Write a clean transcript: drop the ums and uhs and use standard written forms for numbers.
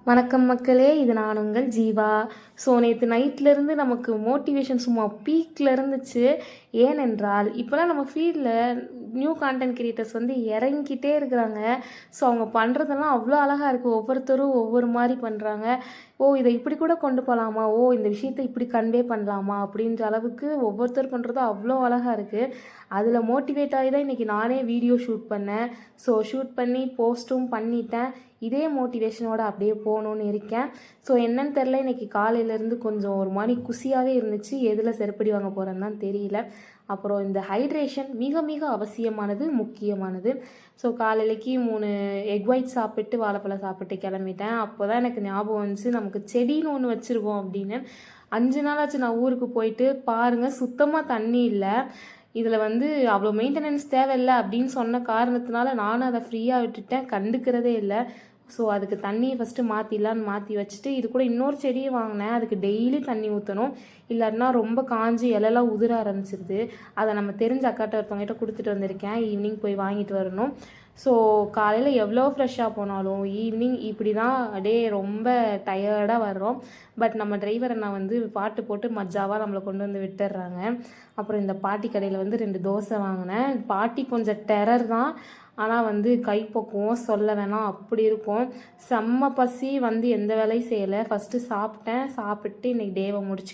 வணக்கம் மக்களே, இது நான் உங்கள் ஜீவா. ஸோ நேற்று நைட்லேருந்து நமக்கு மோட்டிவேஷன் சும்மா பீக்கில் இருந்துச்சு. ஏனென்றால் இப்போலாம் நம்ம ஃபீல்டில் நியூ கான்டென்ட் கிரியேட்டர்ஸ் இறங்கிக்கிட்டே இருக்கிறாங்க. ஸோ அவங்க பண்ணுறதெல்லாம் அவ்வளோ அழகாக இருக்குது. ஒவ்வொருத்தரும் ஒவ்வொரு மாதிரி பண்ணுறாங்க. ஓ, இதை இப்படி கூட கொண்டு போகலாமா, ஓ இந்த விஷயத்தை இப்படி கன்வே பண்ணலாமா அப்படின்ற அளவுக்கு ஒவ்வொருத்தர் பண்ணுறதும் அவ்வளோ அழகாக இருக்குது. அதில் மோட்டிவேட் ஆகி தான் இன்றைக்கி நானே வீடியோ ஷூட் பண்ணேன். ஸோ ஷூட் பண்ணி போஸ்ட்டும் பண்ணிட்டேன். இதே மோட்டிவேஷனோடு அப்படியே போகணுன்னு இருக்கேன். ஸோ என்னன்னு தெரில, இன்றைக்கி காலையிலேருந்து கொஞ்சம் ஒரு மாதிரி குசியாகவே இருந்துச்சு. எதில் செருப்படி வாங்க போகிறேன்னு தான் தெரியல. அப்புறம் இந்த ஹைட்ரேஷன் மிக மிக அவசியமானது, முக்கியமானது. ஸோ காலையிலக்கு 3 எக் ஒயிட் சாப்பிட்டு வாழைப்பழம் சாப்பிட்டு கிளம்பிட்டேன். அப்போ தான் எனக்கு ஞாபகம் வந்துச்சு, நமக்கு செடின்னு ஒன்று வச்சுருக்கோம் அப்படின்னு. 5 நாள் ஆச்சு நான் ஊருக்கு போயிட்டு. பாருங்கள், சுத்தமாக தண்ணி இல்லை. இதில் அவ்வளோ மெயின்டெனன்ஸ் தேவையில்லை அப்படின்னு சொன்ன காரணத்தினால நானும் அதை ஃப்ரீயாக விட்டுட்டேன், கண்டுக்கிறதே இல்லை. ஸோ அதுக்கு தண்ணியை ஃபஸ்ட்டு மாற்றிடலான்னு மாற்றி வச்சுட்டு, இது கூட இன்னொரு செடியை வாங்கினேன். அதுக்கு டெய்லி தண்ணி ஊற்றணும், இல்லாட்டினா ரொம்ப காஞ்சி இலையெல்லாம் உதிர ஆரம்பிச்சிருது. அதை நம்ம தெரிஞ்ச அக்காட்ட ஒருத்தவங்ககிட்ட கொடுத்துட்டு வந்திருக்கேன். ஈவினிங் போய் வாங்கிட்டு வரணும். ஸோ காலையில் எவ்வளோ ஃப்ரெஷ்ஷாக போனாலும் ஈவினிங் இப்படி தான் அப்படியே ரொம்ப டயர்டாக வர்றோம். பட் நம்ம டிரைவர் அண்ணா பாட்டு போட்டு மஜாவாக நம்மளை கொண்டு வந்து விட்டுடுறாங்க. அப்புறம் இந்த பாட்டி கடையில் 2 தோசை வாங்கினேன். பாட்டி கொஞ்சம் டெரர் தான், ஆனால் கைப்பக்குவோம் சொல்ல வேணாம், அப்படி இருக்கும். செம்ம பசி, எந்த வேலையும் செய்யலை. ஃபஸ்ட்டு சாப்பிட்டேன். சாப்பிட்டு இன்றைக்கி டேவை முடிச்சு